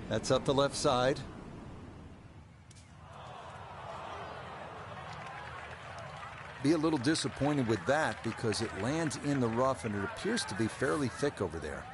That's up the left side. Be a little disappointed with that because it lands in the rough and it appears to be fairly thick over there.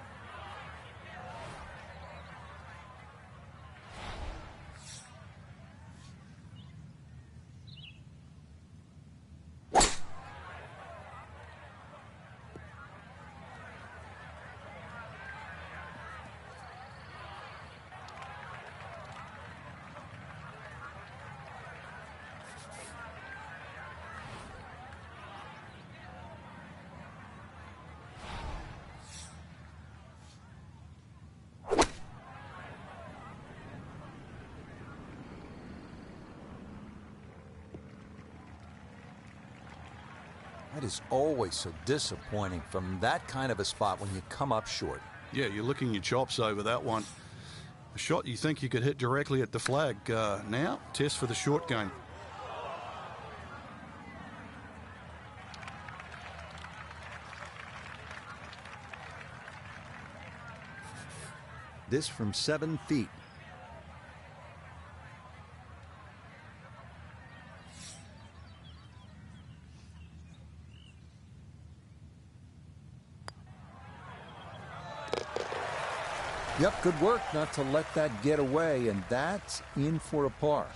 That is always so disappointing from that kind of a spot when you come up short. Yeah, you're licking your chops over that one. A shot you think you could hit directly at the flag. Now, test for the short game. This from 7 feet. Yep, good work not to let that get away, and that's in for a par.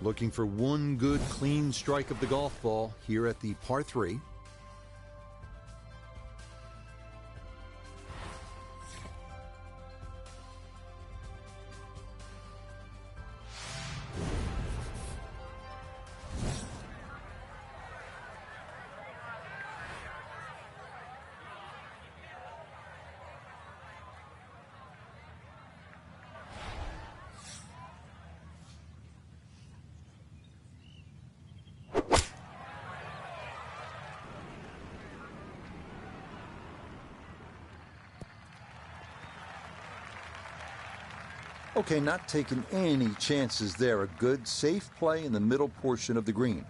Looking for one good, clean strike of the golf ball here at the par 3. Okay, not taking any chances there. A good, safe play in the middle portion of the green.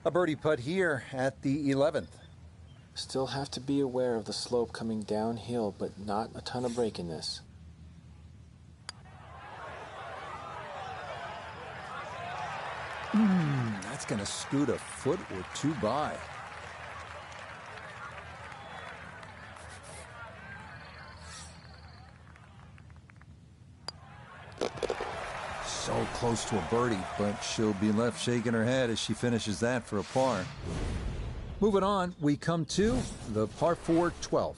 A birdie putt here at the 11th. Still have to be aware of the slope coming downhill, but not a ton of break in this. That's going to scoot a foot or two by. So close to a birdie, but she'll be left shaking her head as she finishes that for a par. Moving on, we come to the par 4 12th.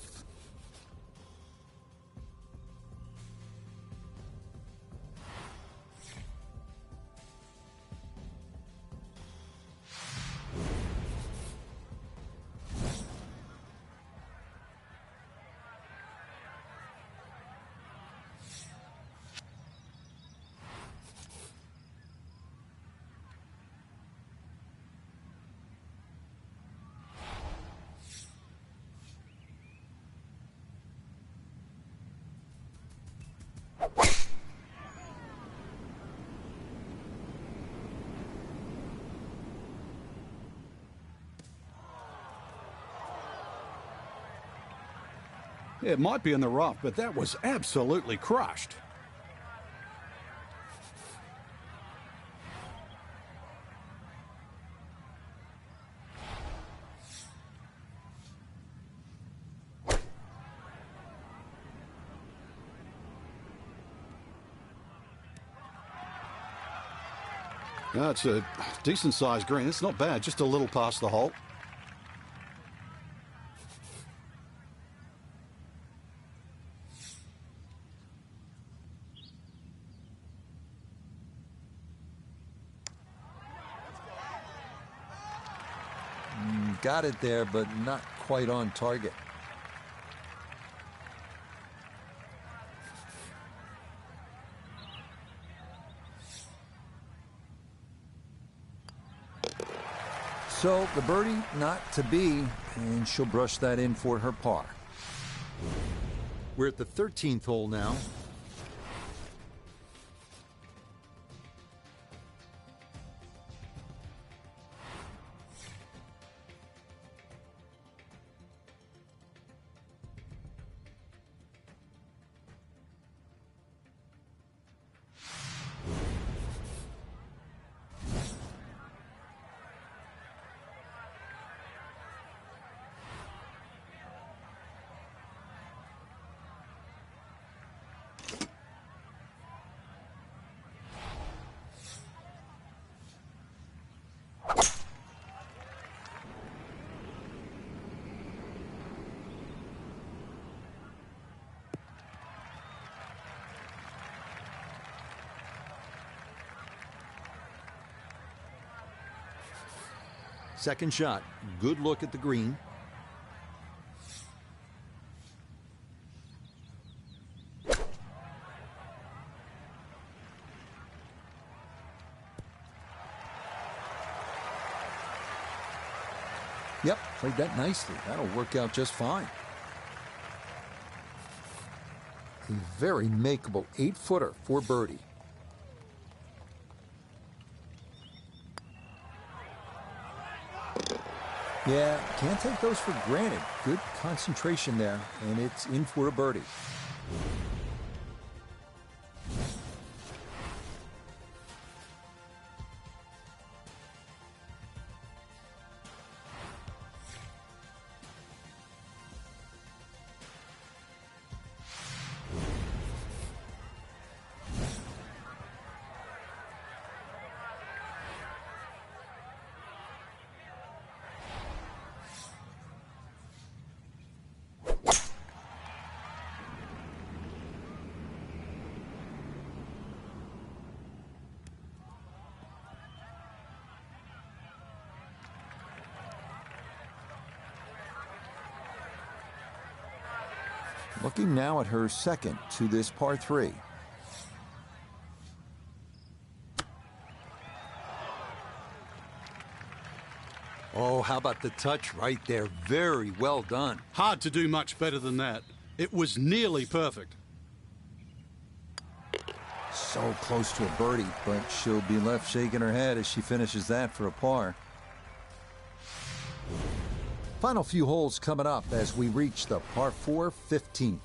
It might be in the rough, but that was absolutely crushed. No, it's a decent-sized green. It's not bad, just a little past the hole. Got it there, but not quite on target. So the birdie not to be, and she'll brush that in for her par. We're at the 13th hole now. Second shot, good look at the green. Yep, played that nicely. That'll work out just fine. A very makeable 8-footer for birdie. Yeah, can't take those for granted. Good concentration there, and it's in for a birdie. Looking now at her second to this par 3. Oh, how about the touch right there? Very well done. Hard to do much better than that. It was nearly perfect. So close to a birdie, but she'll be left shaking her head as she finishes that for a par. Final few holes coming up as we reach the par 4 15th.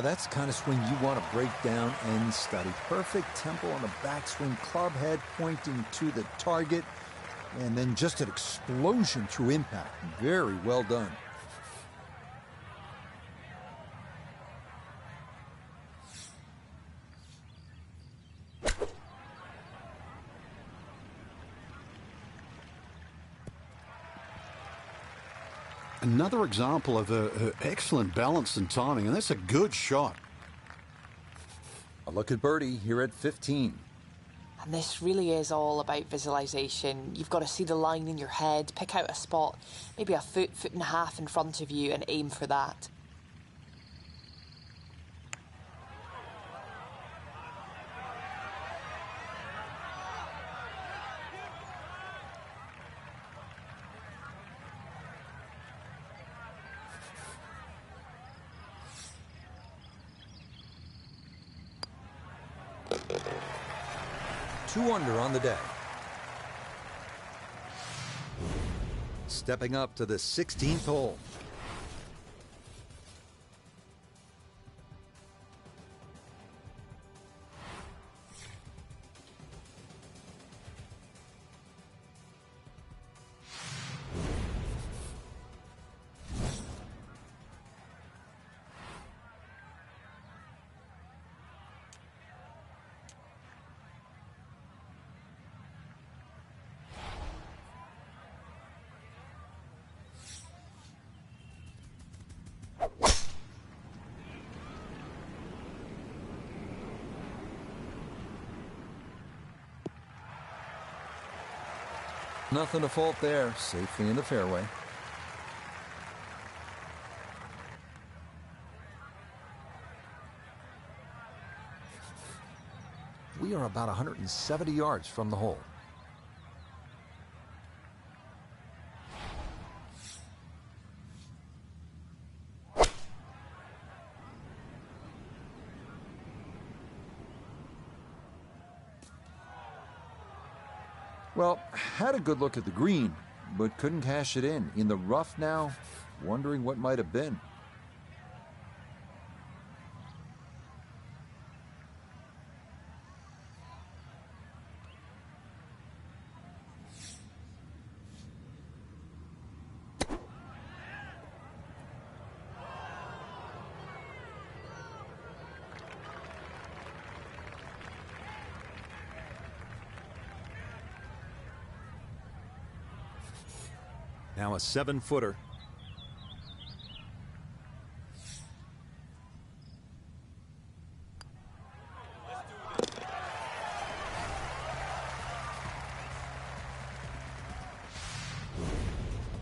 That's the kind of swing you want to break down and study. Perfect tempo on the backswing, club head pointing to the target, and then just an explosion through impact. Very well done. Another example of her excellent balance and timing, and that's a good shot. A look at birdie here at 15. And this really is all about visualization. You've got to see the line in your head, pick out a spot, maybe a foot and a half in front of you, and aim for that. Two under on the day. Stepping up to the 16th hole. Nothing to fault there, safely in the fairway. We are about 170 yards from the hole. Well, had a good look at the green, but couldn't cash it in. In the rough now, wondering what might have been. Now a 7-footer.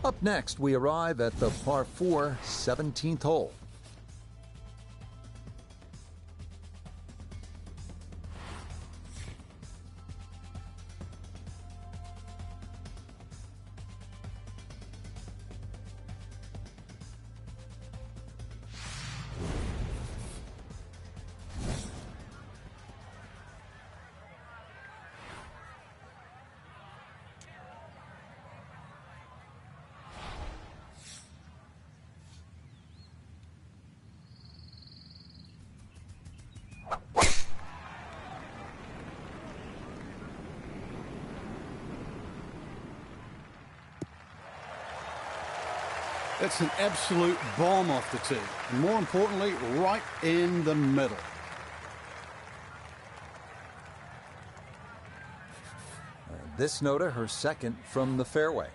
Up next, we arrive at the par 4 17th hole. That's an absolute bomb off the tee. And more importantly, right in the middle. This Nota, her second from the fairway.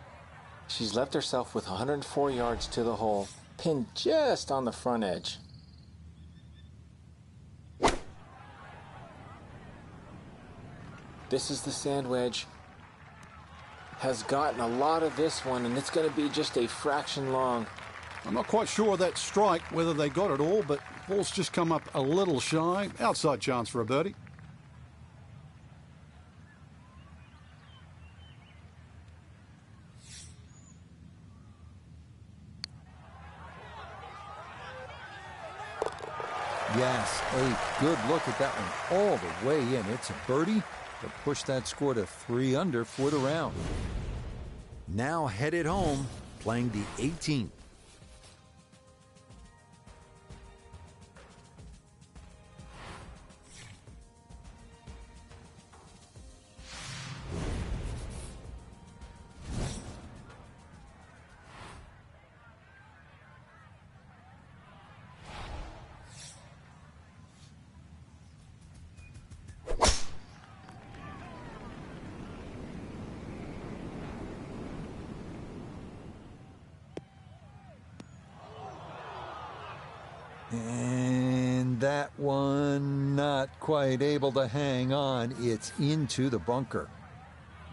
She's left herself with 104 yards to the hole, pinned just on the front edge. This is the sand wedge. Has gotten a lot of this one, and it's going to be just a fraction long. I'm not quite sure of that strike, whether they got it all, but ball's just come up a little shy. Outside chance for a birdie. Yes, a good look at that one all the way in. It's a birdie to push that score to 3 under for the round. Now headed home, playing the 18th. And that one not quite able to hang on. It's into the bunker.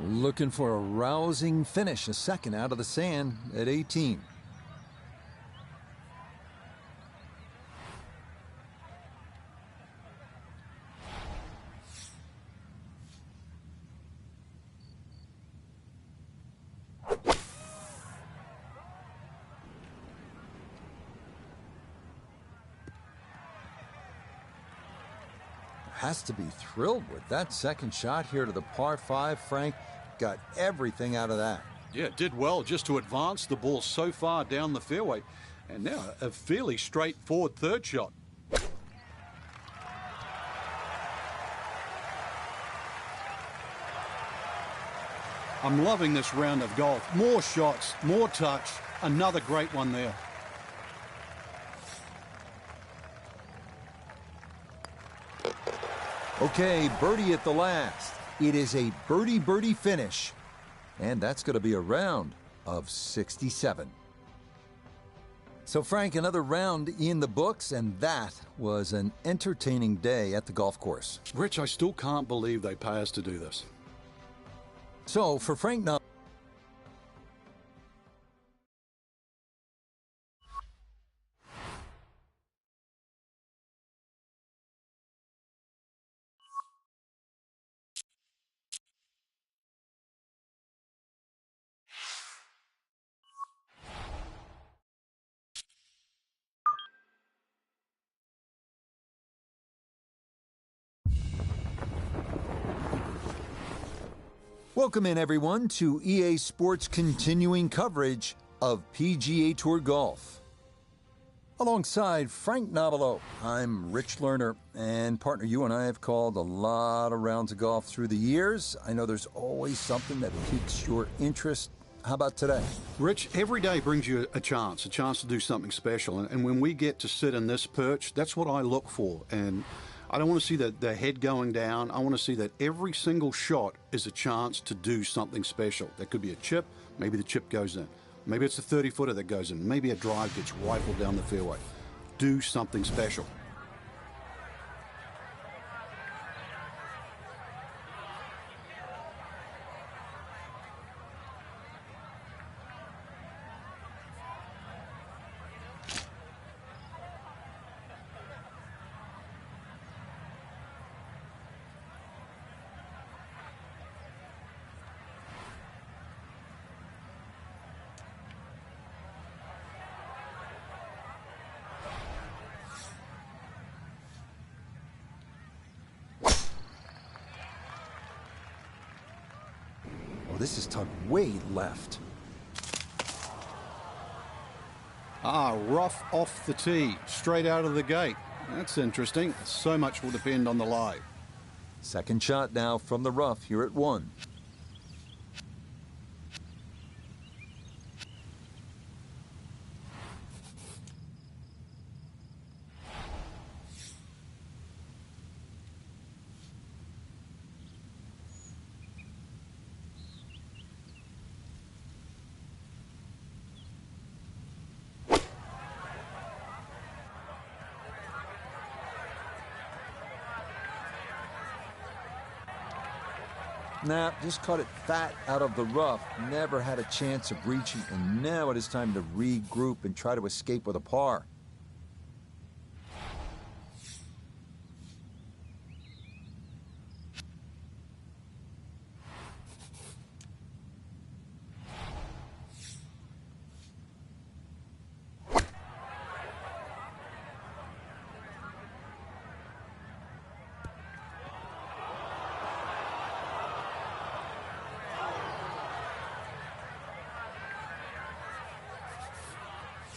Looking for a rousing finish, a second out of the sand at 18. Has to be thrilled with that second shot here to the par 5. Frank got everything out of that. Yeah, did well just to advance the ball so far down the fairway. And now a fairly straightforward third shot. I'm loving this round of golf. More shots, more touch. Another great one there. Okay, birdie at the last. It is a birdie finish. And that's going to be a round of 67. So, Frank, another round in the books, and that was an entertaining day at the golf course. Rich, I still can't believe they pay us to do this. So, for Frank now. Welcome in, everyone, to EA Sports' continuing coverage of PGA Tour Golf. Alongside Frank Nobilo, I'm Rich Lerner, and partner, you and I have called a lot of rounds of golf through the years. I know there's always something that piques your interest. How about today? Rich, every day brings you a chance to do something special. And when we get to sit in this perch, that's what I look for. And I don't want to see the head going down. I want to see that every single shot is a chance to do something special. That could be a chip. Maybe the chip goes in. Maybe it's a 30-footer that goes in. Maybe a drive gets rifled down the fairway. Do something special. Oh, this is tugged way left. Rough off the tee, straight out of the gate. That's interesting. So much will depend on the lie. Second shot now from the rough here at 1. Nah, just caught it fat out of the rough. Never had a chance of reaching, and now it is time to regroup and try to escape with a par.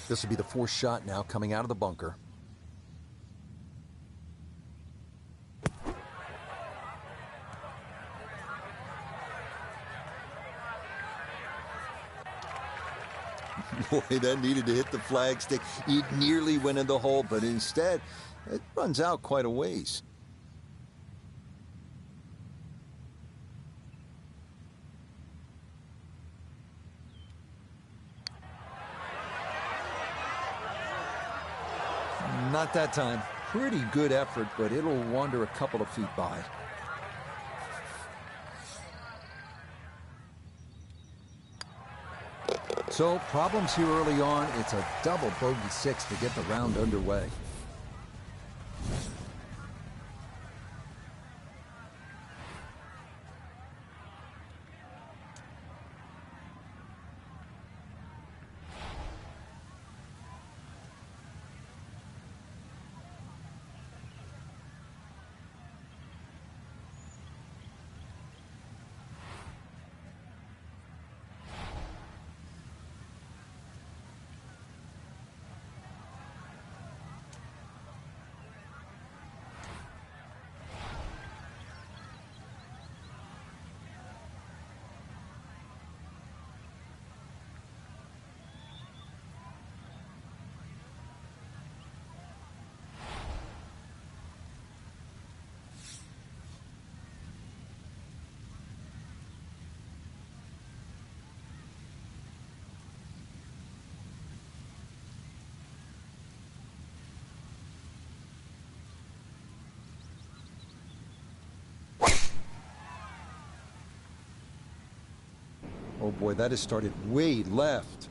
This will be the 4th shot now coming out of the bunker. Boy, that needed to hit the flagstick. It nearly went in the hole, but instead, it runs out quite a ways. Not that time. Pretty good effort, but it'll wander a couple of feet by. So, problems here early on. It's a double bogey 6 to get the round underway. Oh boy, that has started way left.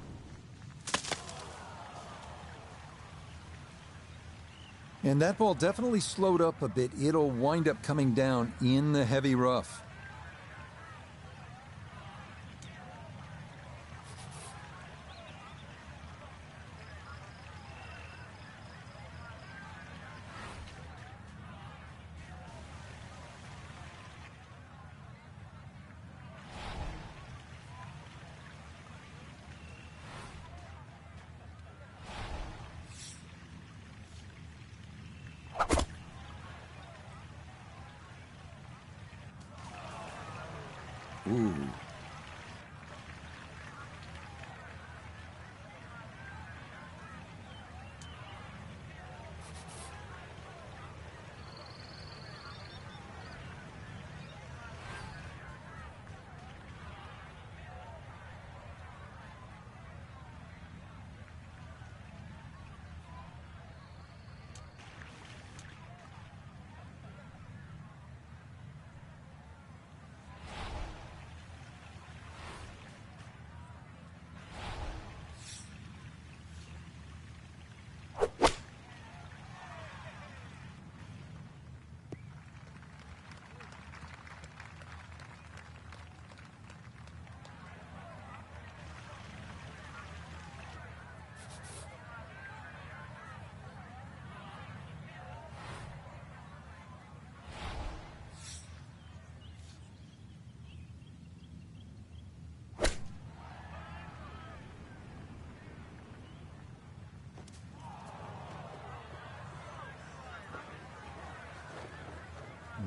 And that ball definitely slowed up a bit. It'll wind up coming down in the heavy rough. Ooh.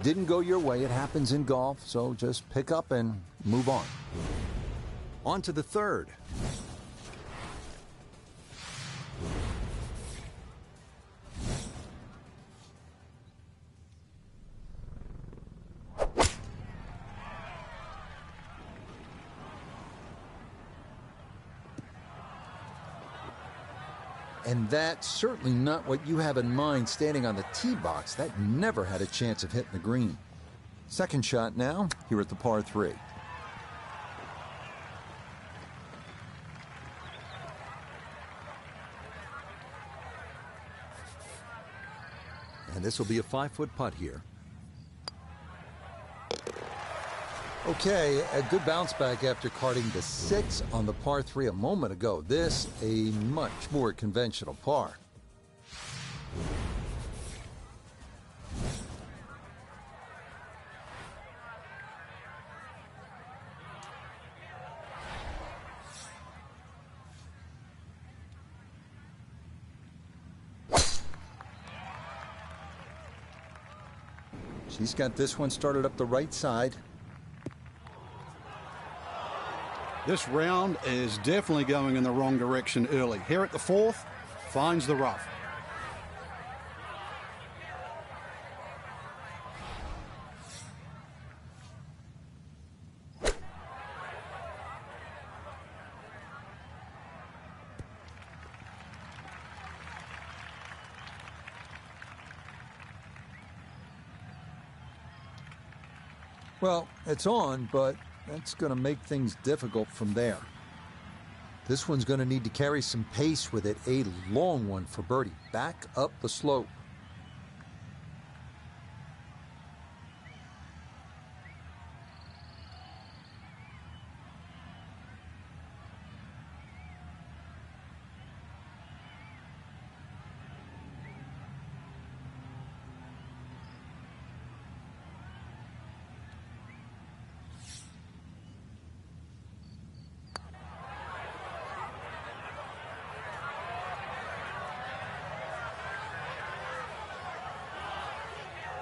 didn't go your way. It happens in golf, so just pick up and move on. On to the third. And that's certainly not what you have in mind standing on the tee box. That never had a chance of hitting the green. Second shot now, here at the par 3. And this will be a 5-foot putt here. Okay, a good bounce back after carding the 6 on the par 3 a moment ago. This, a much more conventional par. She's got this one started up the right side. This round is definitely going in the wrong direction early. Here at the 4th, finds the rough. Well, it's on, but that's going to make things difficult from there. This one's going to need to carry some pace with it. A long one for birdie. Back up the slope.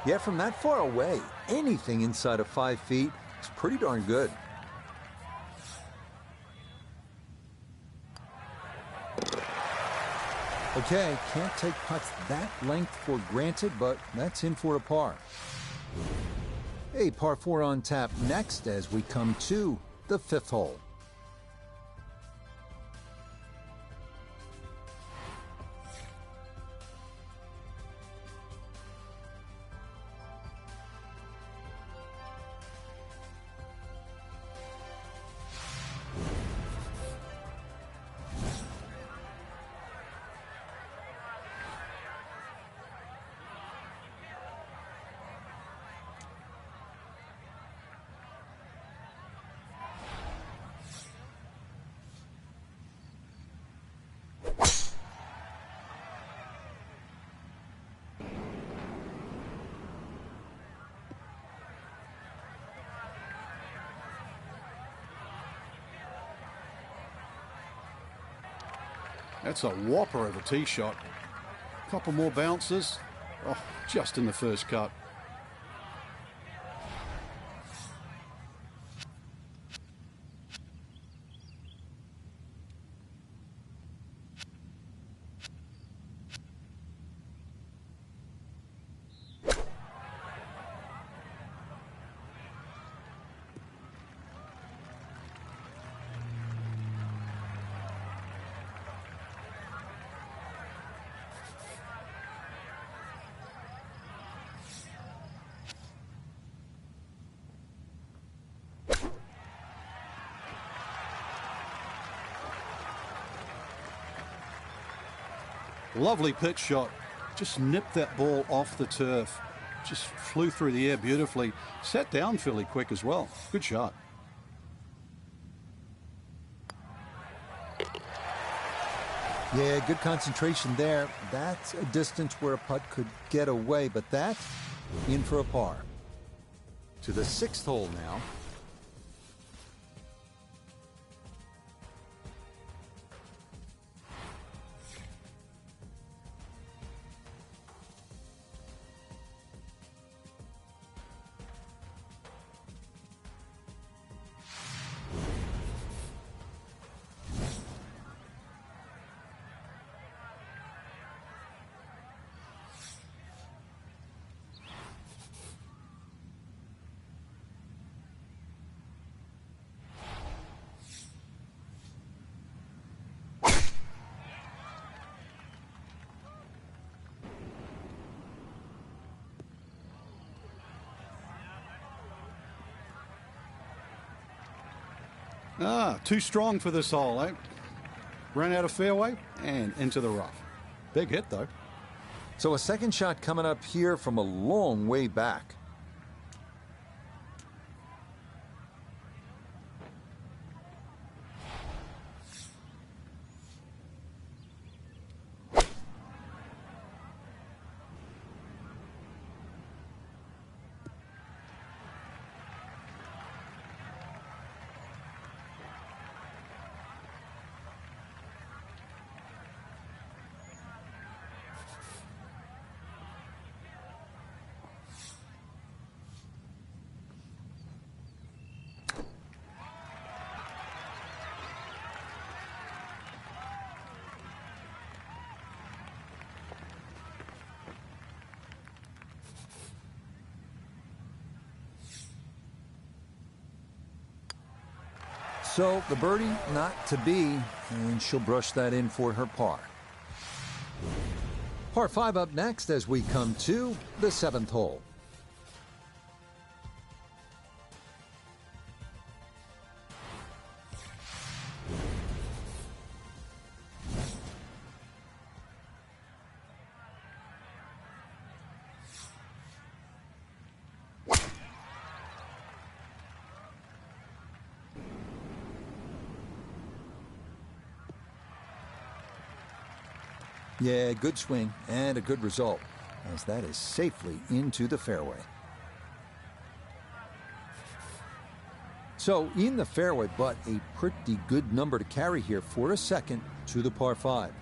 Yeah, from that far away, anything inside of 5 feet is pretty darn good. Okay, can't take putts that length for granted, but that's in for a par. A par 4 on tap next as we come to the 5th hole. That's a whopper of a tee shot. Couple more bounces. Oh, just in the first cut. Lovely pitch shot. Just nipped that ball off the turf. Just flew through the air beautifully. Sat down fairly quick as well. Good shot. Yeah, good concentration there. That's a distance where a putt could get away, but that in for a par. To the 6th hole now. Too strong for this hole, eh? Ran out of fairway and into the rough. Big hit, though. So a second shot coming up here from a long way back. So the birdie not to be, and she'll brush that in for her par. Par 5 up next as we come to the 7th hole. Yeah, good swing and a good result, as that is safely into the fairway. So in the fairway, but a pretty good number to carry here for a second to the par 5.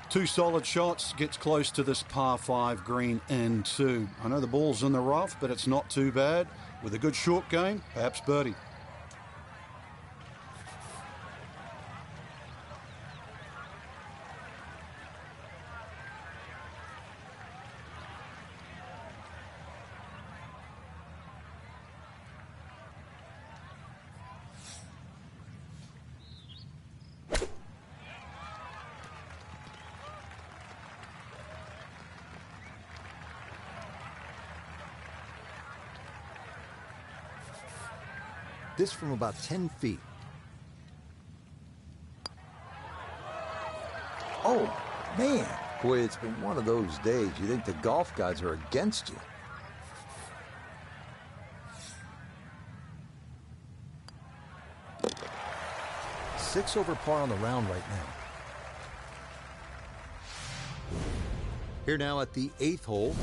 Two solid shots, gets close to this par 5 green in 2. I know the ball's in the rough, but it's not too bad. With a good short game, perhaps birdie. This from about 10 feet. Oh, man. Boy, it's been one of those days. You think the golf gods are against you. Six over par on the round right now. Here now at the 8th hole.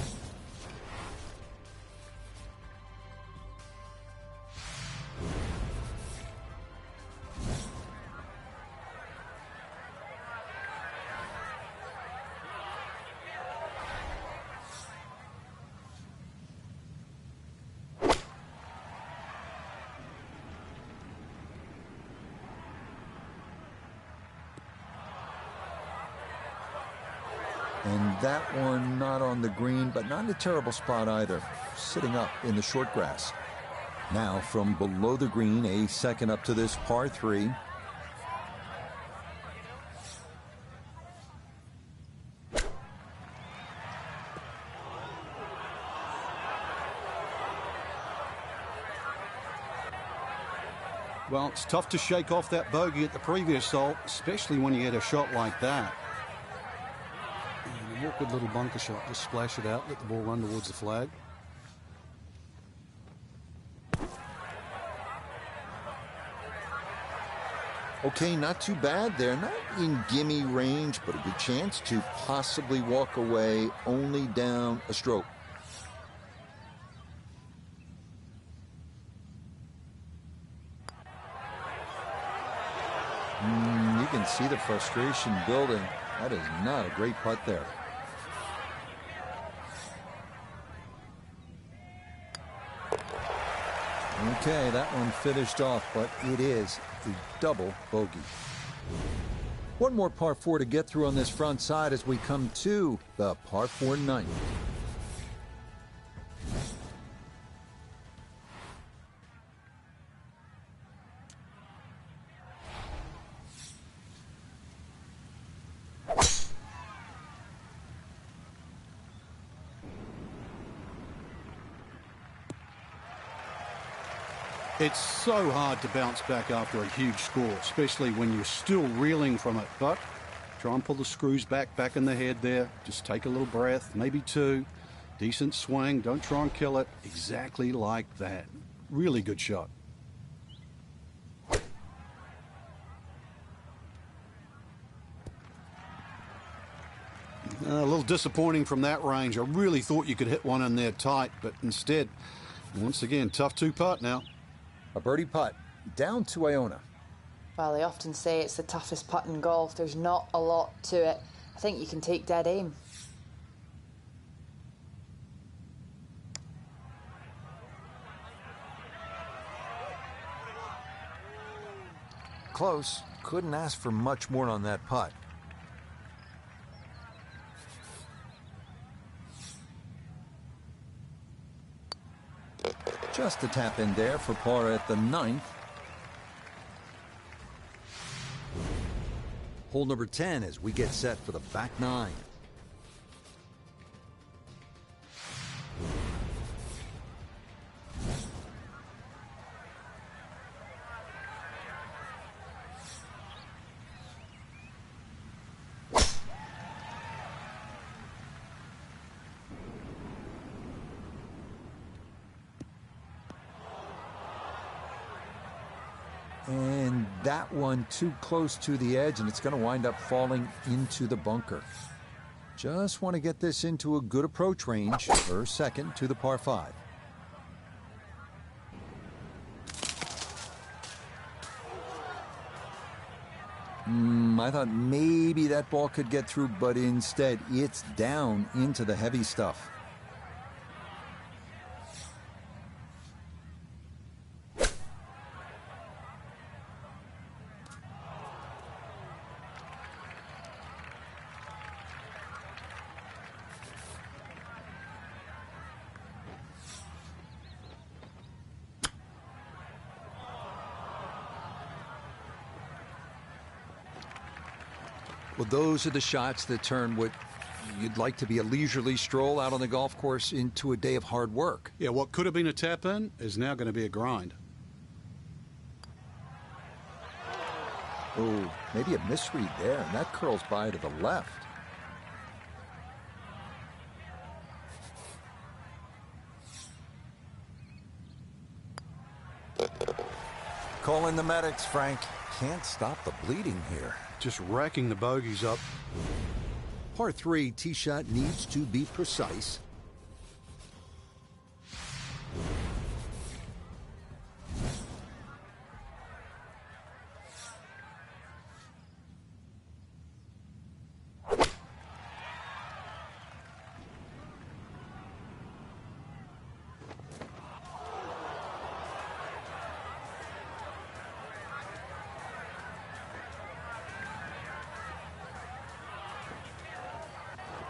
And that one not on the green, but not in a terrible spot either. Sitting up in the short grass. Now from below the green, a second up to this par 3. Well, it's tough to shake off that bogey at the previous hole, especially when you hit a shot like that. And a awkward little bunker shot, just splash it out, let the ball run towards the flag. Okay, not too bad there. Not in gimme range, but a good chance to possibly walk away only down a stroke. You can see the frustration building. That is not a great putt there. Okay, that one finished off, but it is a double bogey. One more par 4 to get through on this front side as we come to the par 4 ninth. It's so hard to bounce back after a huge score, especially when you're still reeling from it. But try and pull the screws back in the head there. Just take a little breath, maybe two. Decent swing. Don't try and kill it. Exactly like that. Really good shot. A little disappointing from that range. I really thought you could hit one in there tight, but instead, once again, tough two-putt now. A birdie putt down to Iona. Well, they often say it's the toughest putt in golf. There's not a lot to it. I think you can take dead aim. Close. Couldn't ask for much more on that putt. Just a tap in there for par at the 9th. Hole number 10 as we get set for the back 9. And that one too close to the edge, and it's going to wind up falling into the bunker. Just want to get this into a good approach range for second to the par 5. I thought maybe that ball could get through, but instead it's down into the heavy stuff. Well, those are the shots that turn what you'd like to be a leisurely stroll out on the golf course into a day of hard work. Yeah, what could have been a tap-in is now going to be a grind. Oh, maybe a misread there, and that curls by to the left. Call in the medics, Frank. Can't stop the bleeding here. Just racking the bogeys up. Par 3 tee shot needs to be precise.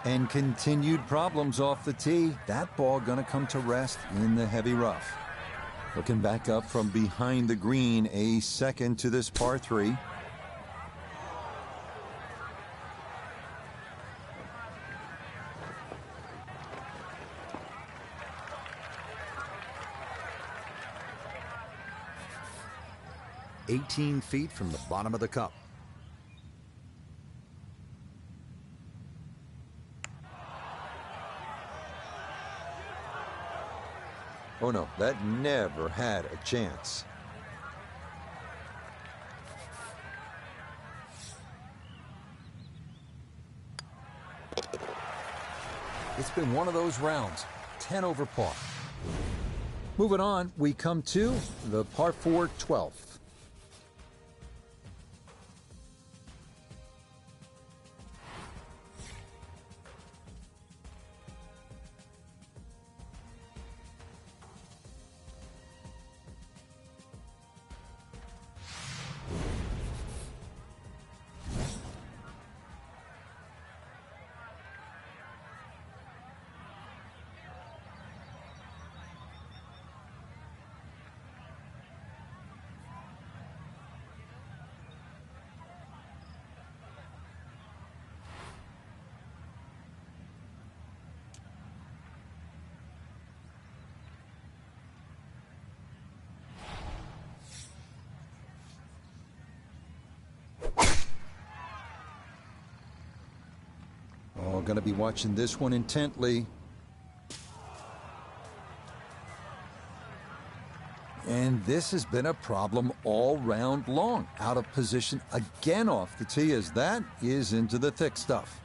And continued problems off the tee. That ball gonna come to rest in the heavy rough. Looking back up from behind the green, a second to this par 3. "18 feet from the bottom of the cup." Oh no, that never had a chance. It's been one of those rounds, 10 over par. Moving on, we come to the par 4 12th. going to be watching this one intently. And this has been a problem all round long. Out of position again off the tee, as that is into the thick stuff.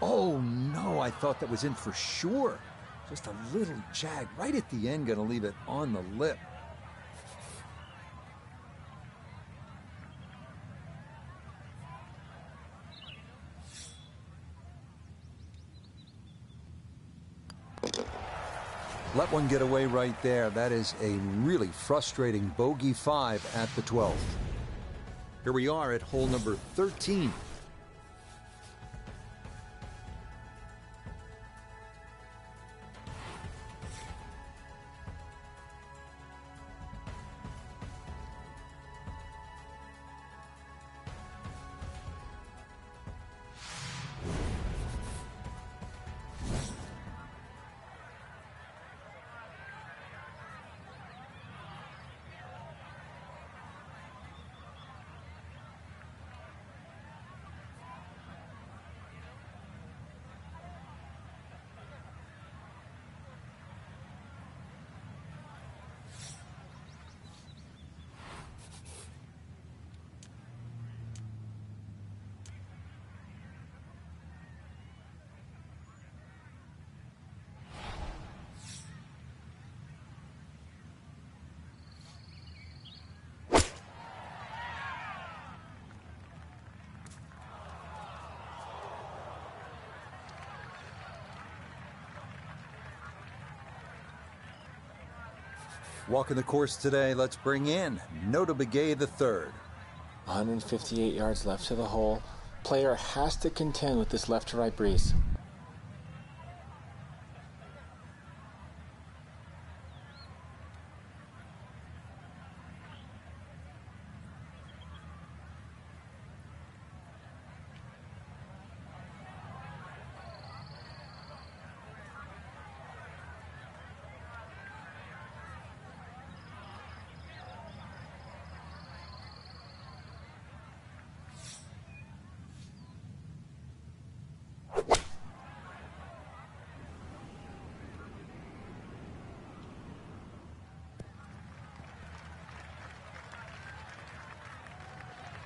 Oh, no, I thought that was in for sure. Just a little jag right at the end, going to leave it on the lip. Let one get away right there. That is a really frustrating bogey 5 at the 12th. Here we are at hole number 13. Walking the course today, let's bring in Nota Begay the third. 158 yards left to the hole. Player has to contend with this left to right breeze.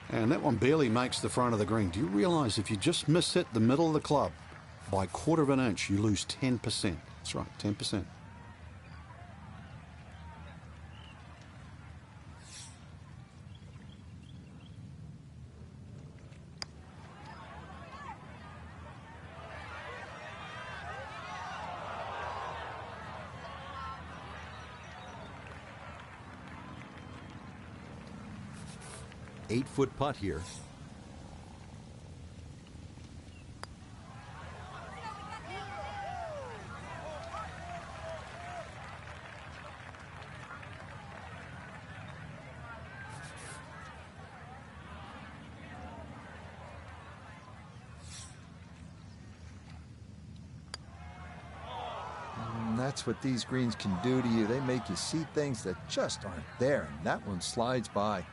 And that one barely makes the front of the green. Do you realize if you just miss hit the middle of the club by a quarter of an inch, you lose 10%? That's right, 10%. Eight-foot putt here. And that's what these greens can do to you. They make you see things that just aren't there, and that one slides by.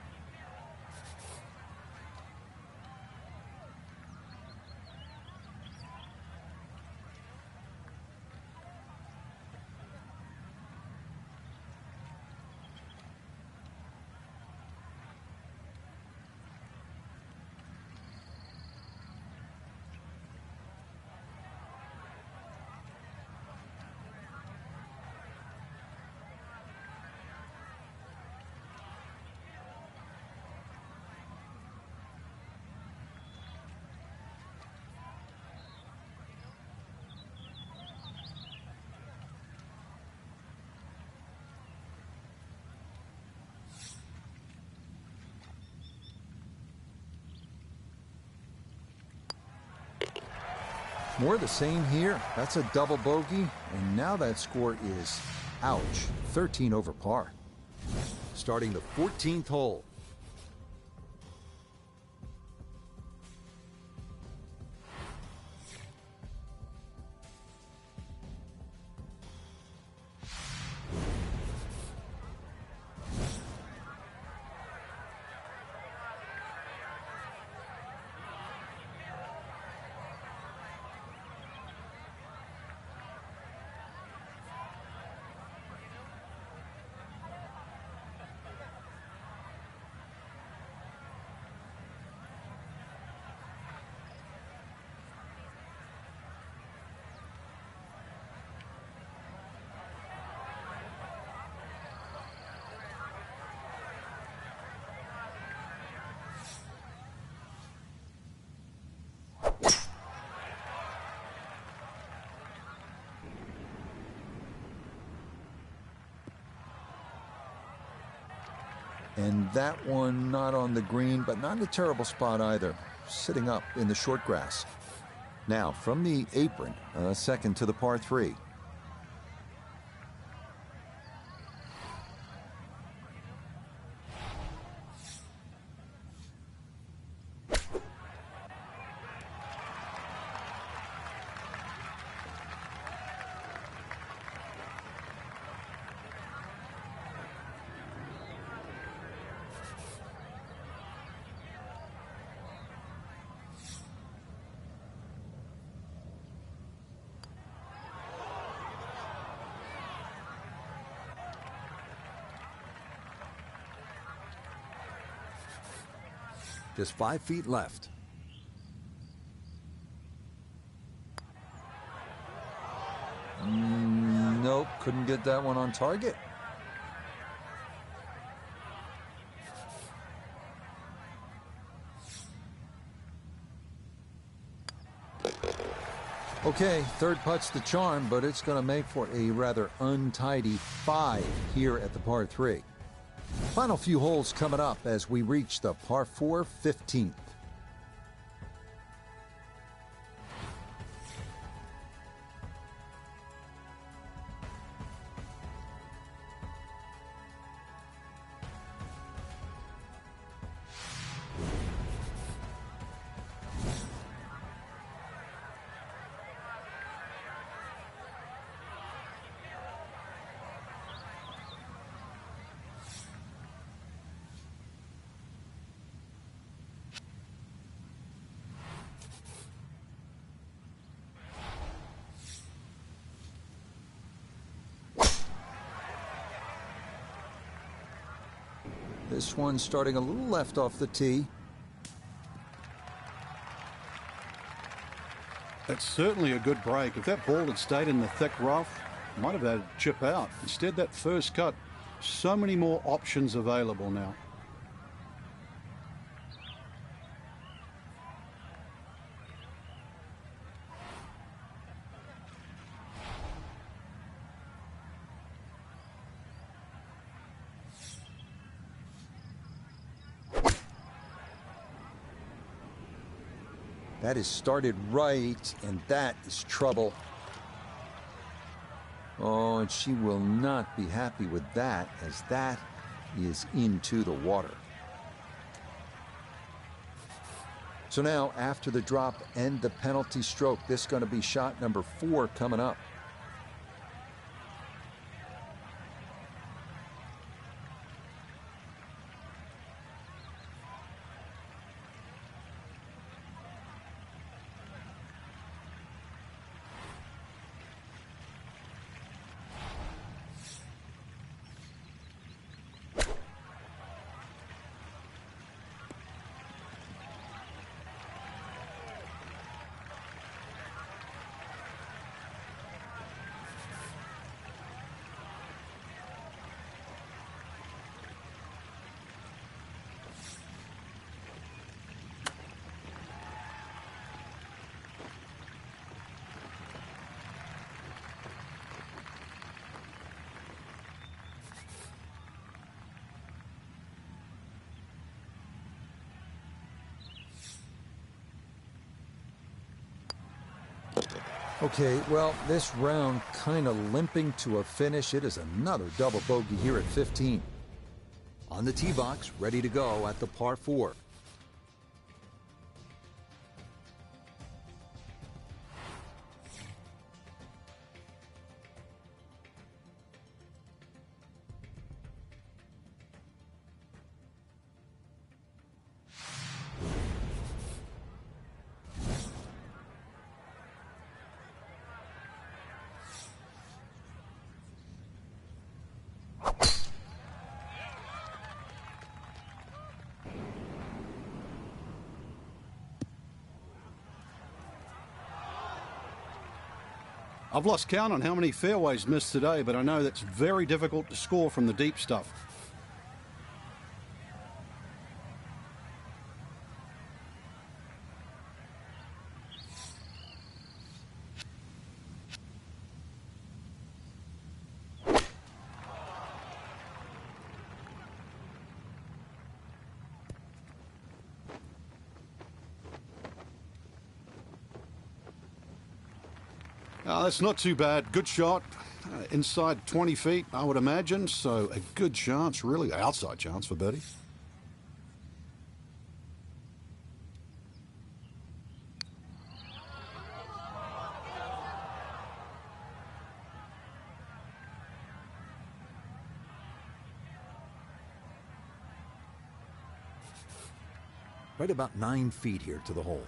More of the same here. That's a double bogey, and now that score is, ouch, 13 over par. Starting the 14th hole. And that one not on the green, but not in a terrible spot either. Sitting up in the short grass. Now, from the apron, second to the par 3. Just 5 feet left. Nope, couldn't get that one on target. Okay, third putt's the charm, but it's going to make for a rather untidy 5 here at the par 3. Final few holes coming up as we reach the par 4 15th. This one starting a little left off the tee. That's certainly a good break. If that ball had stayed in the thick rough, might have had a chip out. Instead, that first cut, so many more options available now. That is started right, and that is trouble. Oh, and she will not be happy with that, as that is into the water. So now, after the drop and the penalty stroke, this is going to be shot number 4 coming up. Okay, well, this round kind of limping to a finish. It is another double bogey here at 15. On the tee box, ready to go at the par 4. I've lost count on how many fairways missed today, but I know that's very difficult to score from the deep stuff. That's not too bad. Good shot. Inside 20 feet, I would imagine. So a good chance, really outside chance for birdie. Right about 9 feet here to the hole.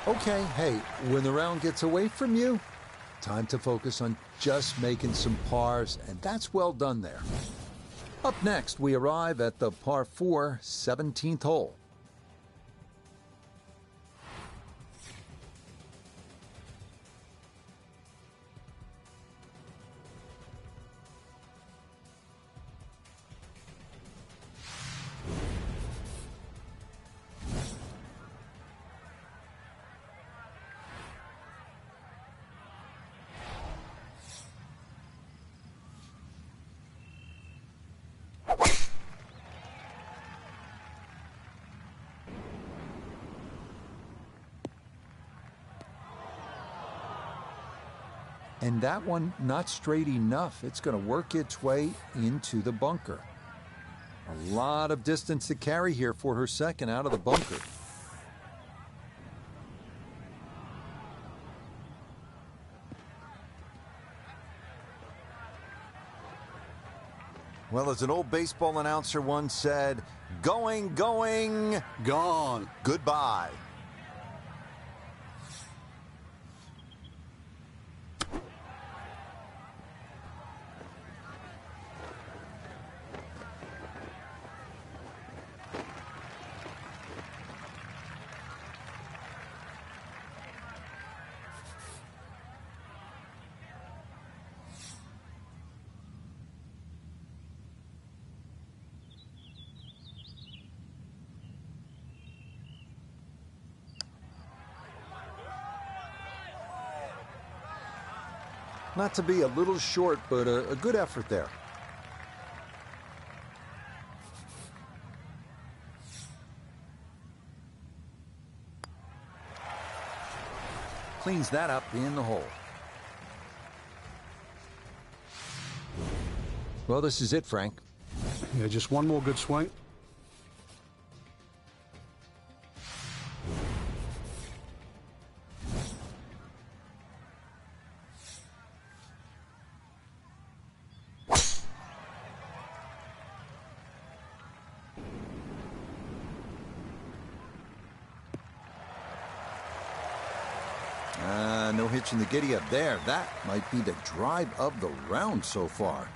Okay, hey, when the round gets away from you, time to focus on just making some pars, and that's well done there. Up next, we arrive at the par 4, 17th hole. And that one not straight enough. It's going to work its way into the bunker. A lot of distance to carry here for her second out of the bunker. Well, as an old baseball announcer once said, going, going, Gone. goodbye. Not to be a little short, but a good effort there. Cleans that up in the hole. Well, this is it, Frank. Yeah, just one more good swing. No hitch in the giddy up there. That might be the drive of the round so far.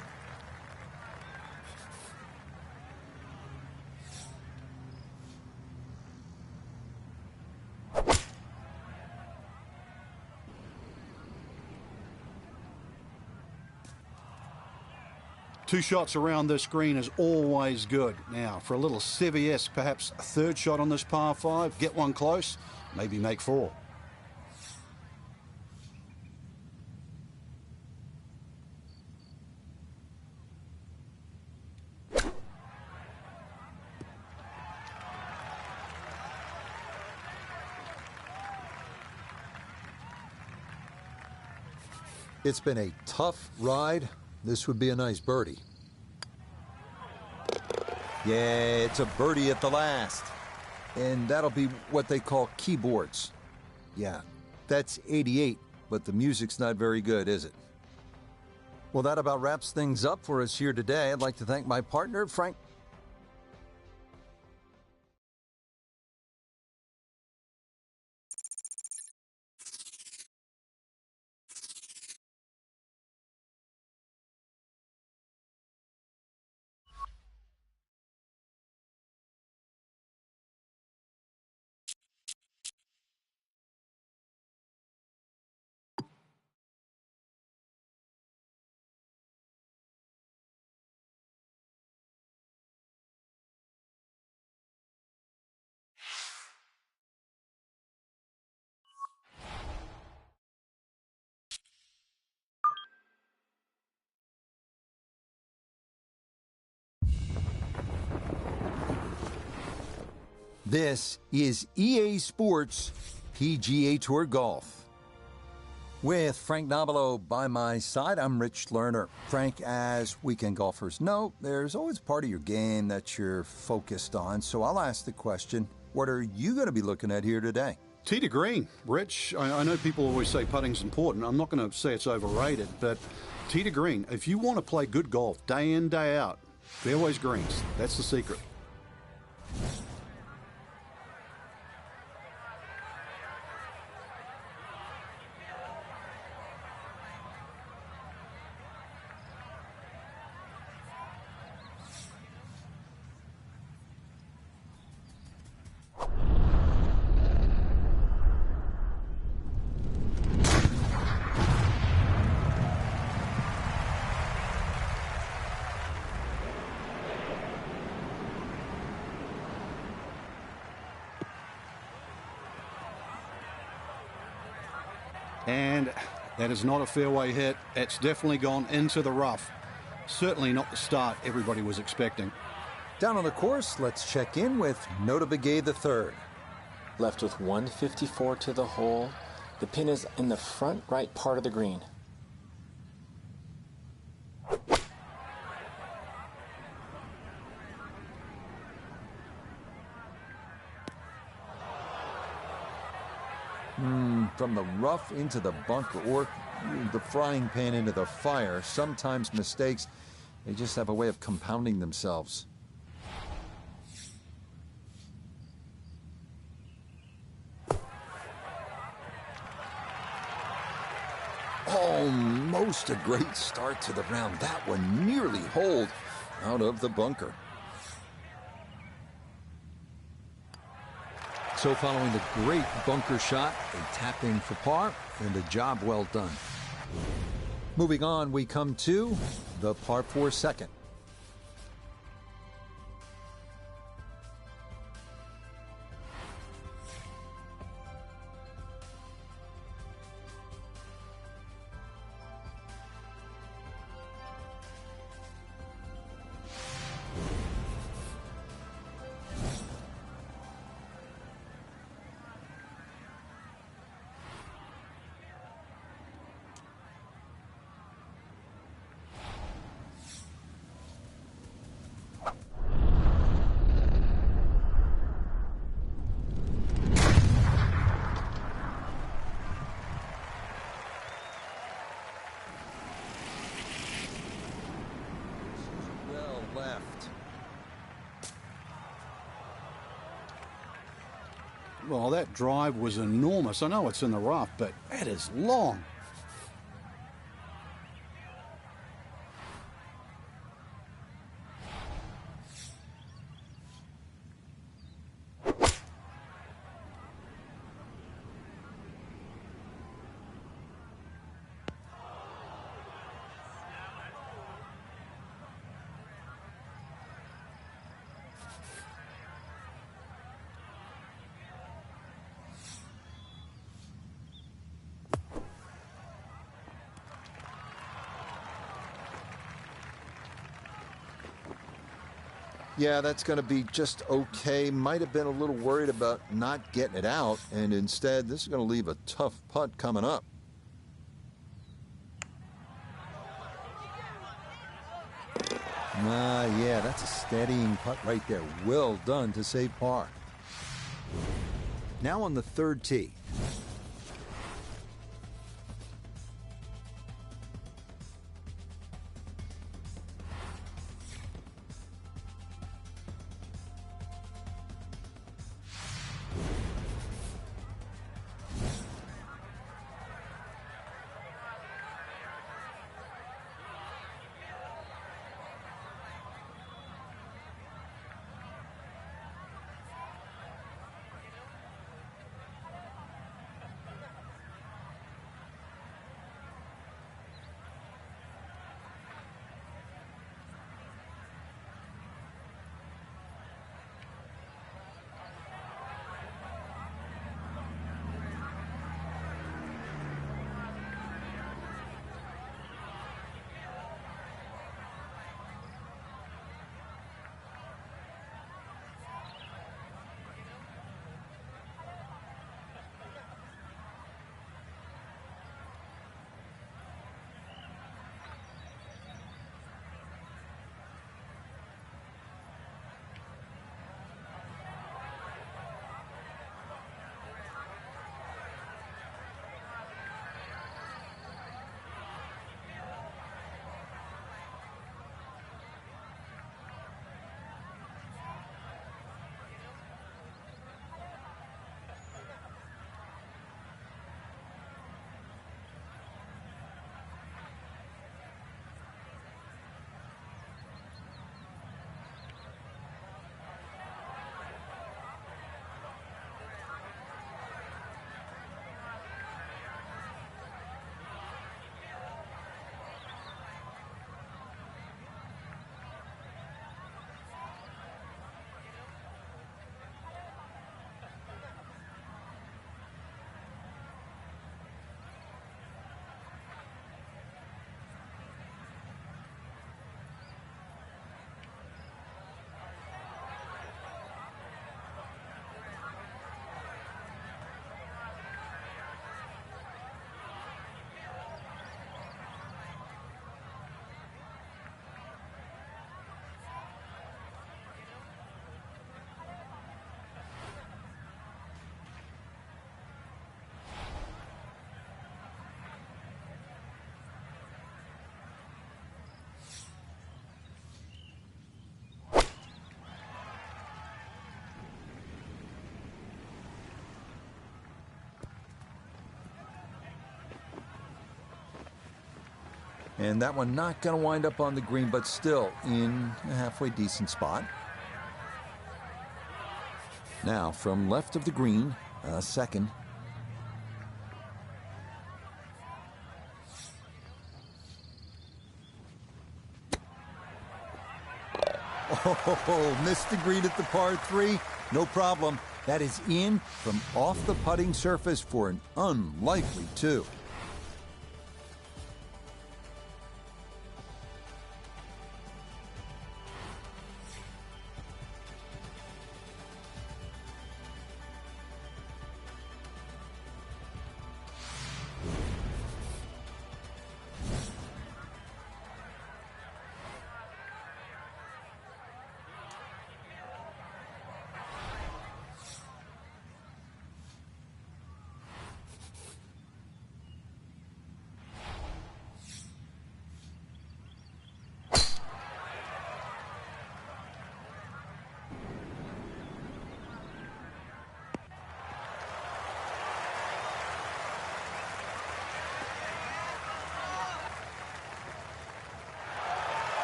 Two shots around this green is always good. Now, for a little Seviesque, perhaps a third shot on this par 5. Get one close, maybe make 4. It's been a tough ride. This would be a nice birdie. Yeah, it's a birdie at the last. And that'll be what they call keyboards. Yeah, that's 88, but the music's not very good, is it? Well, that about wraps things up for us here today. I'd like to thank my partner, Frank. This is EA Sports PGA Tour Golf. With Frank Nobilo by my side, I'm Rich Lerner. Frank, as weekend golfers know, there's always part of your game that you're focused on. So I'll ask the question, what are you going to be looking at here today? Tee to green. Rich, I know people always say putting's important. I'm not going to say it's overrated, but tee to green. If you want to play good golf day in, day out, fairways greens. That's the secret. And that is not a fairway hit. It's definitely gone into the rough. Certainly not the start everybody was expecting. Down on the course, let's check in with Nota Begay III. Left with 154 to the hole. The pin is in the front right part of the green. From the rough into the bunker, or the frying pan into the fire. Sometimes mistakes, they just have a way of compounding themselves. Almost a great start to the round. That one nearly holed out of the bunker. So following the great bunker shot, a tap in for par, and a job well done. Moving on, we come to the par 4 second. Well, that drive was enormous. I know it's in the rough, but that is long. Yeah, that's going to be just okay. Might have been a little worried about not getting it out, and instead, this is going to leave a tough putt coming up. Yeah, that's a steadying putt right there. Well done to save par. Now on the third tee. And that one not going to wind up on the green, but still in a halfway decent spot. Now, from left of the green, second. Oh, missed the green at the par 3. No problem. That is in from off the putting surface for an unlikely 2.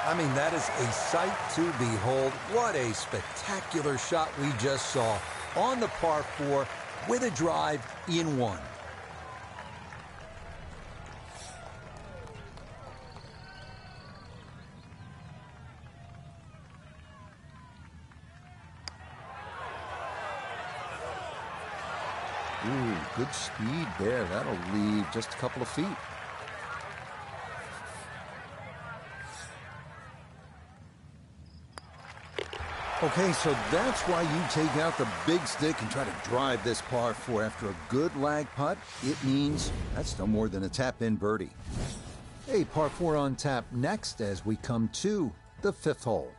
I mean, that is a sight to behold. What a spectacular shot we just saw on the par 4 with a drive in 1. Ooh, good speed there. That'll leave just a couple of feet. Okay, so that's why you take out the big stick and try to drive this par 4 after a good lag putt. It means that's no more than a tap-in birdie. Hey, par 4 on tap next as we come to the 5th hole.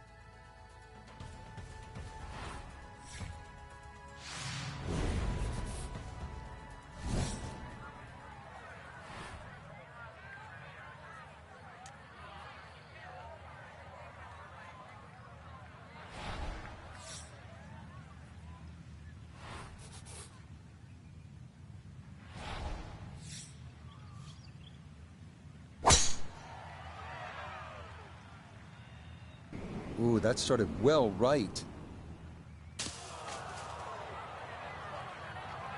Ooh, that started well right.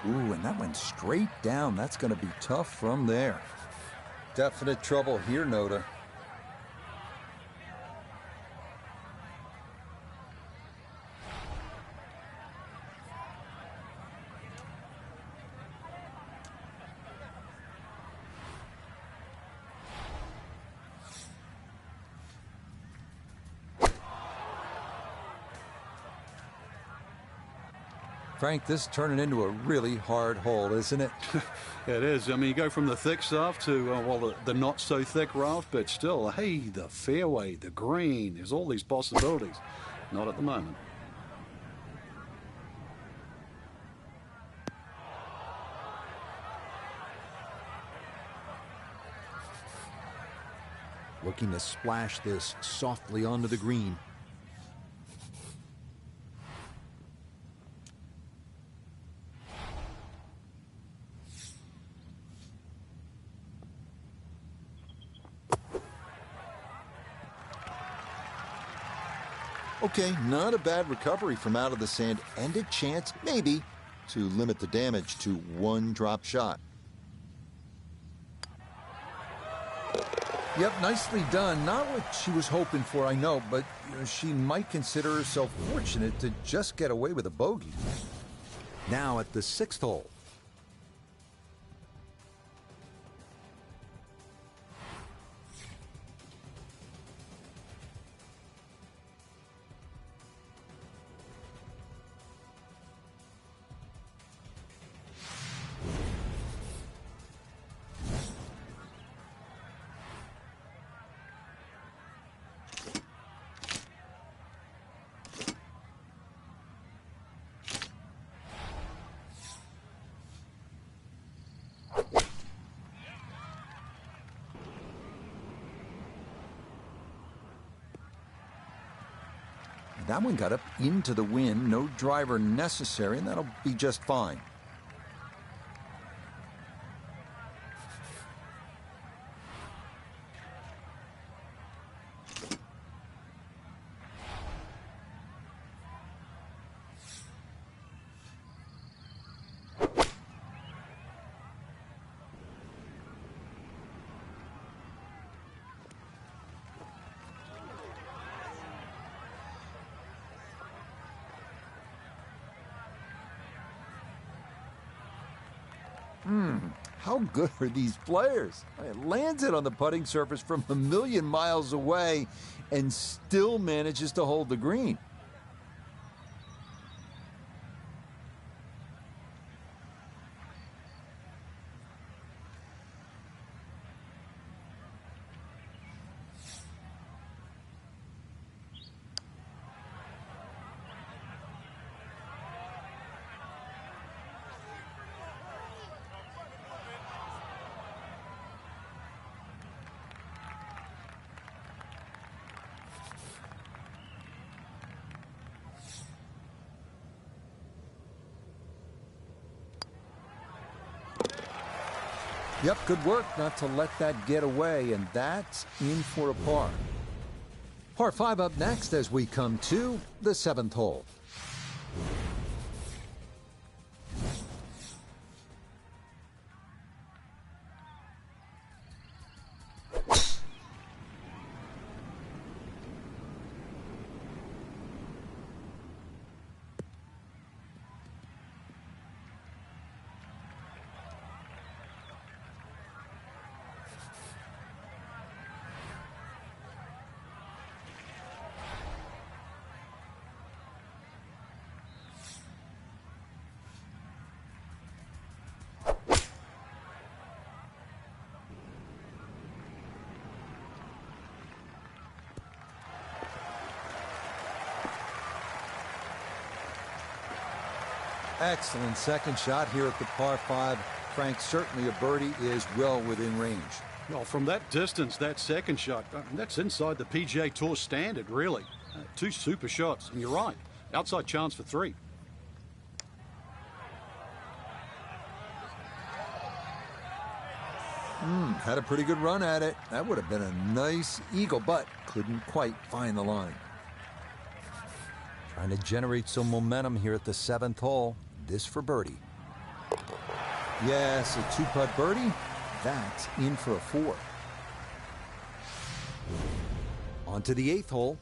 Ooh, and that went straight down. That's going to be tough from there. Definite trouble here, Noda. Frank, this is turning into a really hard hole, isn't it? It is. I mean, you go from the thick stuff to, well, the not so thick rough, but still, hey, the fairway, the green, there's all these possibilities. Not at the moment. Looking to splash this softly onto the green. Okay, not a bad recovery from out of the sand, and a chance, maybe, to limit the damage to one drop shot. Yep, nicely done. Not what she was hoping for, I know, but she might consider herself fortunate to just get away with a bogey. Now at the 6th hole. That one got up into the wind, no driver necessary, and that'll be just fine. How good are these players? It lands it on the putting surface from a million miles away and still manages to hold the green. Yep, good work not to let that get away, and that's in for a par. Par 5 up next as we come to the 7th hole. Excellent second shot here at the par 5. Frank, certainly a birdie is well within range. Well, from that distance, that second shot, that's inside the PGA Tour standard, really. 2 super shots, and you're right. Outside chance for 3. Had a pretty good run at it. That would have been a nice eagle, but couldn't quite find the line. Trying to generate some momentum here at the 7th hole. This for birdie. Yes, a 2-putt birdie. That's in for a 4. On to the 8th hole.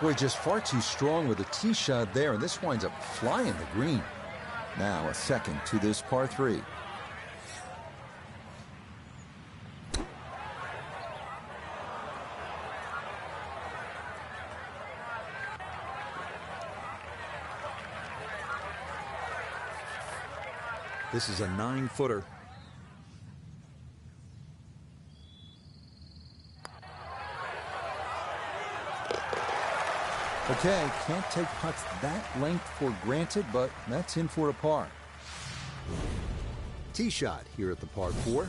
Boy, just far too strong with a tee shot there, and this winds up flying the green. Now a second to this par 3. This is a 9-footer. Okay, can't take putts that length for granted, but that's in for a par. Tee shot here at the par 4.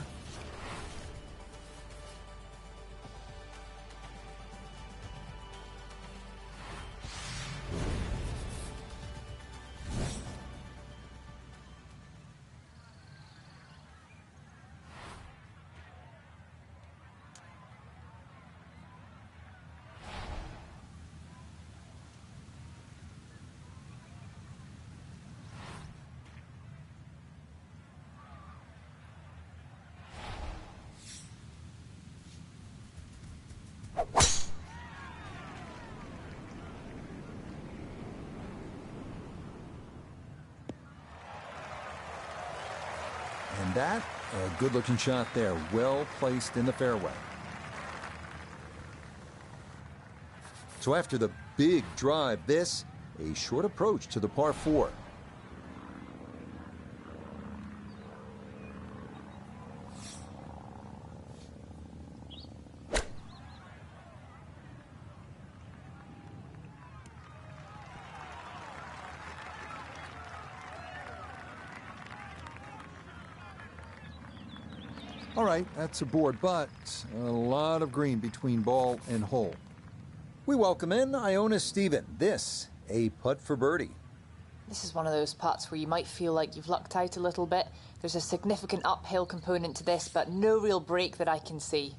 And that, a good-looking shot there, well placed in the fairway. So after the big drive, this, a short approach to the par 4. All right, that's a board, but a lot of green between ball and hole. We welcome in Iona Stephen. This, a putt for birdie. This is one of those putts where you might feel like you've lucked out a little bit. There's a significant uphill component to this, but no real break that I can see.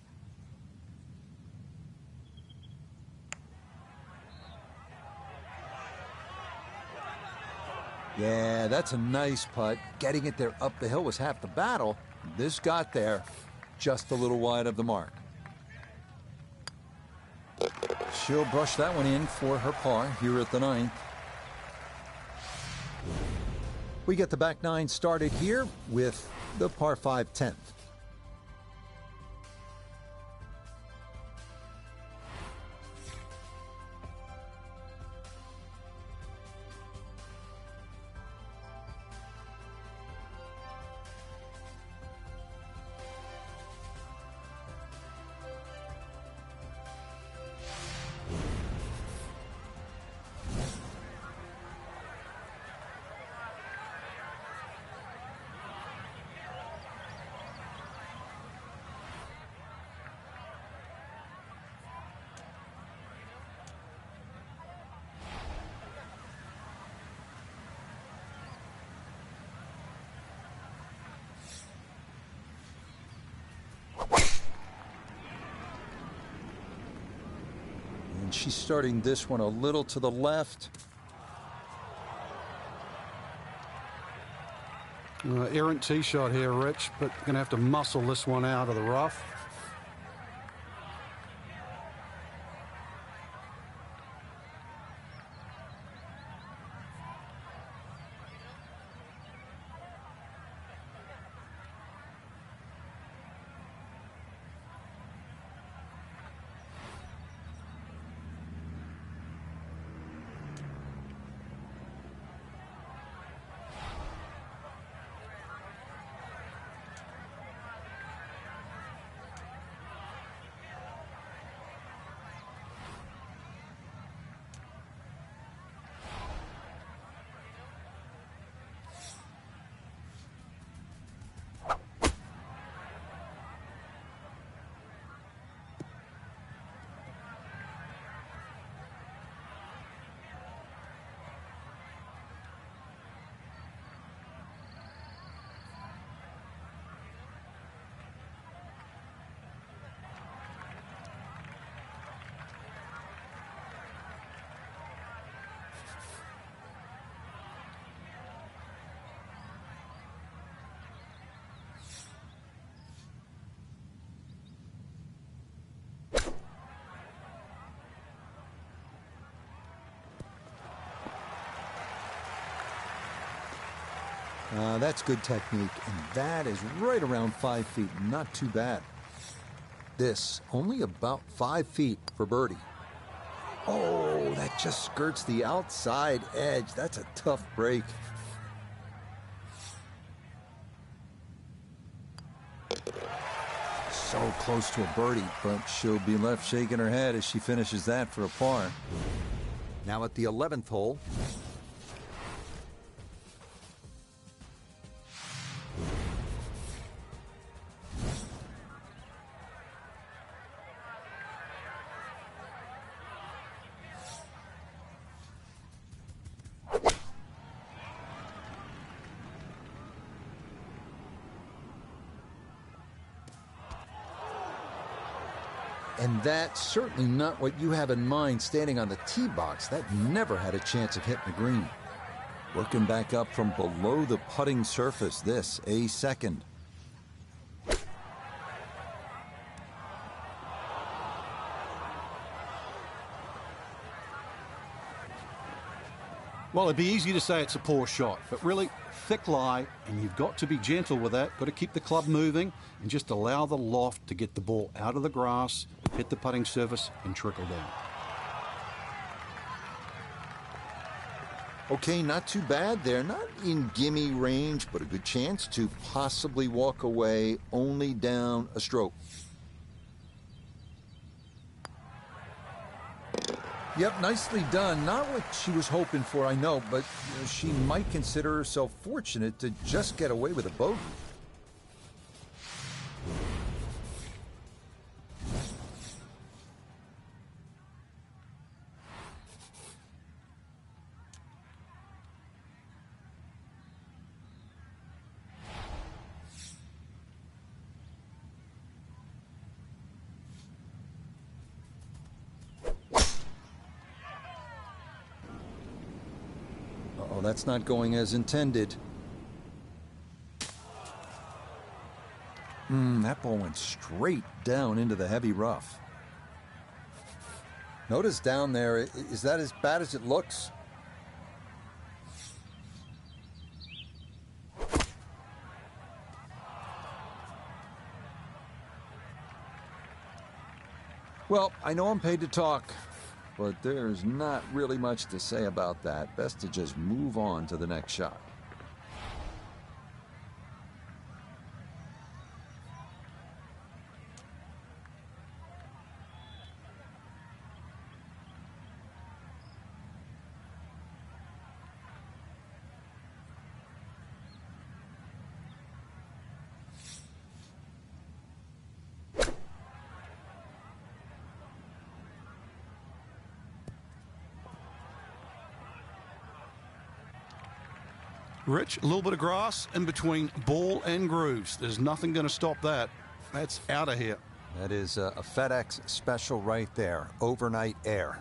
Yeah, that's a nice putt. Getting it there up the hill was half the battle. This got there just a little wide of the mark. She'll brush that one in for her par here at the 9th. We get the back 9 started here with the par 5 10th. And she's starting this one a little to the left. Errant tee shot here, Rich, but going to have to muscle this one out of the rough. That's good technique, and that is right around 5 feet. Not too bad. This, only about 5 feet for birdie. Oh, that just skirts the outside edge. That's a tough break. So close to a birdie, but she'll be left shaking her head as she finishes that for a par. Now at the 11th hole. And that's certainly not what you have in mind standing on the tee box. That never had a chance of hitting the green. Working back up from below the putting surface, this a second. Well, it'd be easy to say it's a poor shot, but really, thick lie, and you've got to be gentle with that. Got to keep the club moving and just allow the loft to get the ball out of the grass, hit the putting surface, and trickle down. Okay, not too bad there. Not in gimme range, but a good chance to possibly walk away, only down a stroke. Yep, nicely done. Not what she was hoping for, I know, but she might consider herself fortunate to just get away with a bogey. Uh-oh, that's not going as intended. That ball went straight down into the heavy rough. Notice down there, is that as bad as it looks? Well, I know I'm paid to talk, but there's not really much to say about that. Best to just move on to the next shot. Rich, a little bit of grass in between ball and grooves. There's nothing going to stop that. That's out of here. That is a FedEx special right there. Overnight air.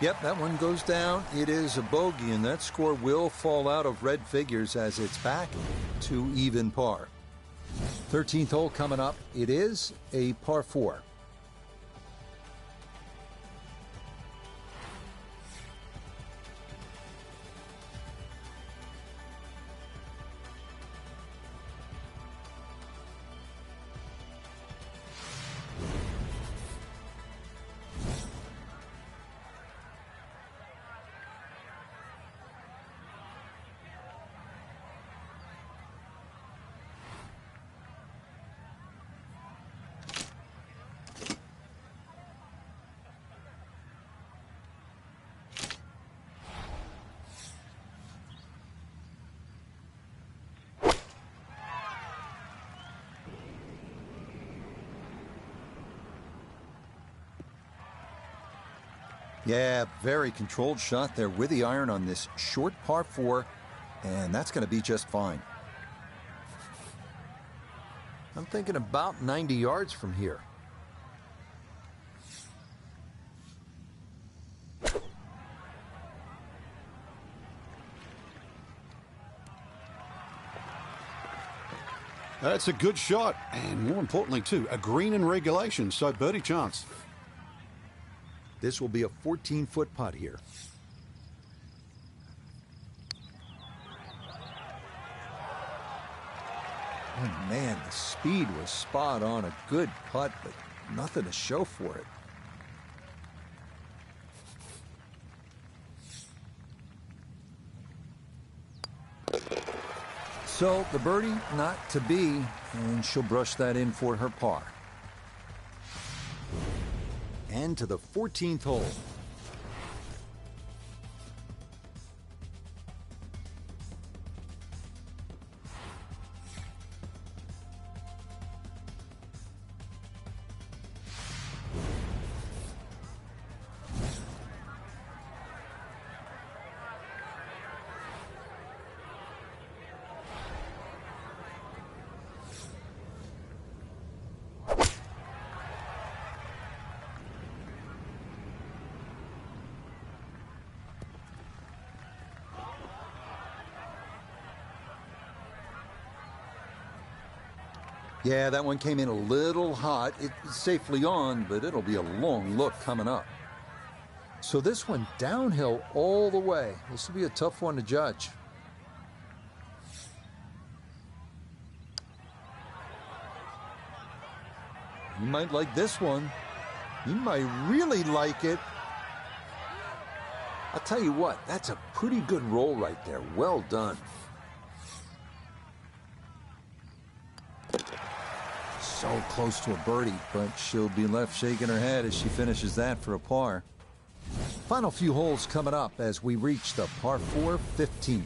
Yep, that one goes down. It is a bogey, and that score will fall out of red figures as it's back to even par. 13th hole coming up. It is a par 4. Yeah, very controlled shot there with the iron on this short par 4, and that's going to be just fine. I'm thinking about 90 yards from here. That's a good shot, and more importantly, too, a green in regulation, so birdie chance. This will be a 14-foot putt here. Oh, man, the speed was spot on. A good putt, but nothing to show for it. So the birdie not to be, and she'll brush that in for her par. And to the 14th hole. Yeah, that one came in a little hot. It's safely on, but it'll be a long look coming up. So this one downhill all the way. This will be a tough one to judge. You might like this one. You might really like it. I'll tell you what, that's a pretty good roll right there. Well done. So close to a birdie, but she'll be left shaking her head as she finishes that for a par. Final few holes coming up as we reach the par 4 15th.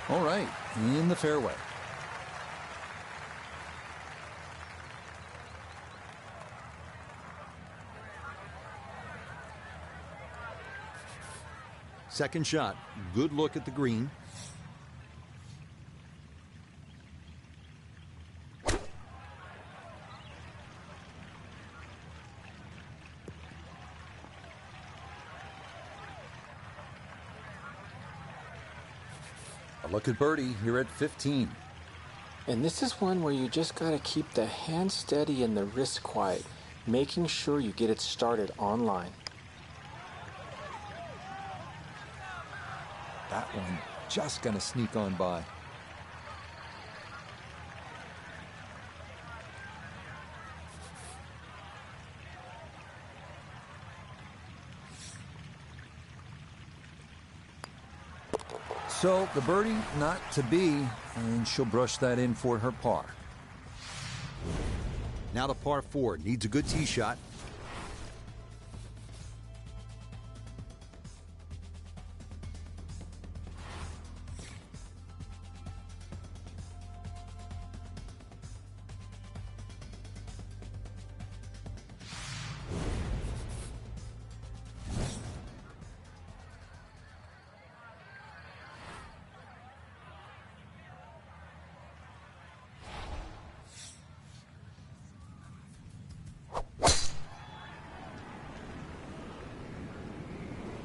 All right, in the fairway. Second shot, good look at the green. A look at birdie here at 15. And this is one where you just got to keep the hand steady and the wrist quiet, making sure you get it started on line. That one just going to sneak on by. So the birdie not to be, and she'll brush that in for her par. Now the par 4 needs a good tee shot.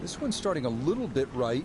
This one's starting a little bit right.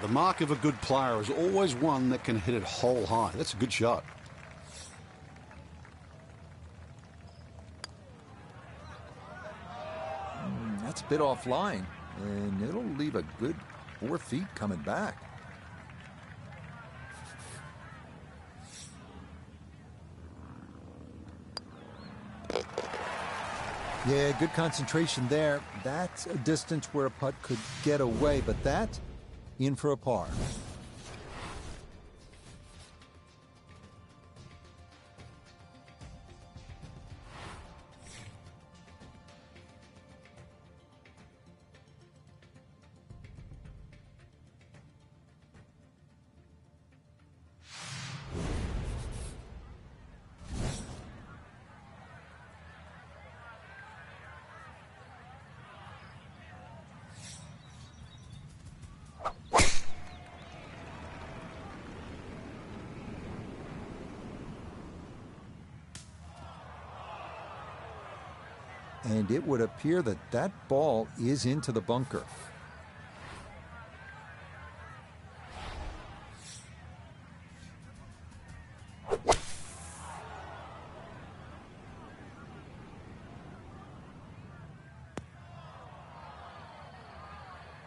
The mark of a good player is always one that can hit it hole high. That's a good shot. That's a bit offline, and it'll leave a good 4 feet coming back. Yeah, good concentration there. That's a distance where a putt could get away, but that in for a par. and it would appear that that ball is into the bunker.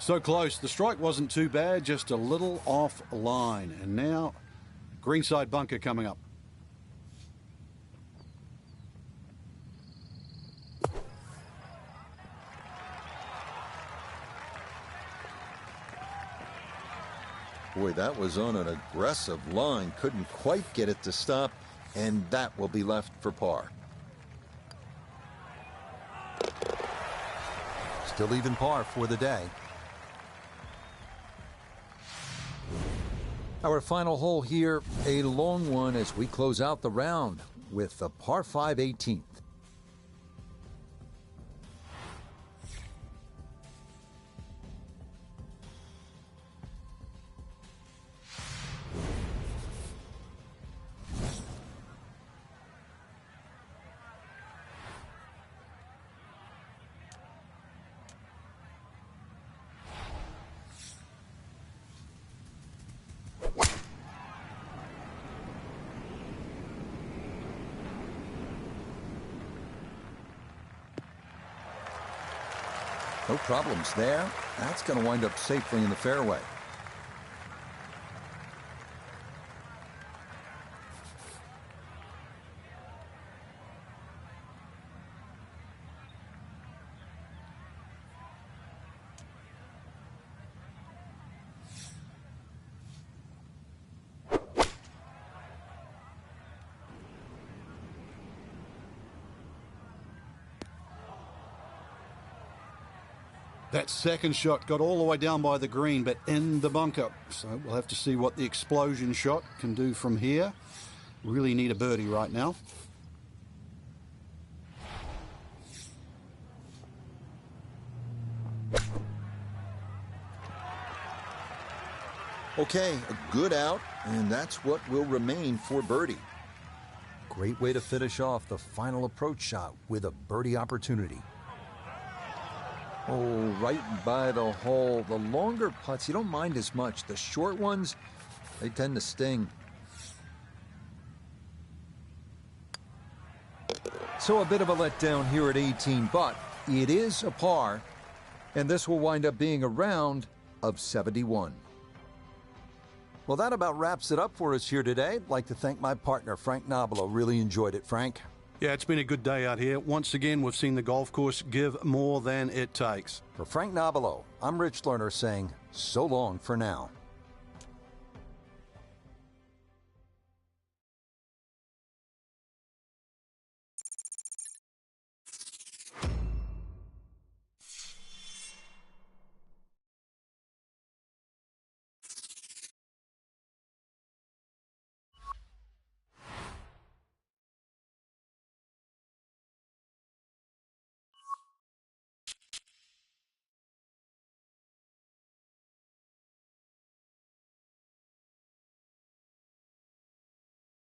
So close. The strike wasn't too bad, just a little off line. And now, greenside bunker coming up. Boy, that was on an aggressive line. Couldn't quite get it to stop, and that will be left for par. Still even par for the day. Our final hole here, a long one as we close out the round with the par 5 18th. No problems there. That's going to wind up safely in the fairway. That second shot got all the way down by the green, but in the bunker. So we'll have to see what the explosion shot can do from here. Really need a birdie right now. Okay, a good out, and that's what will remain for birdie. Great way to finish off the final approach shot with a birdie opportunity. Oh, right by the hole. The longer putts, you don't mind as much. The short ones, they tend to sting. So a bit of a letdown here at 18, but it is a par, and this will wind up being a round of 71. Well, that about wraps it up for us here today. I'd like to thank my partner, Frank Nobilo. Really enjoyed it, Frank. Yeah, it's been a good day out here. Once again, we've seen the golf course give more than it takes. For Frank Nobilo, I'm Rich Lerner saying so long for now.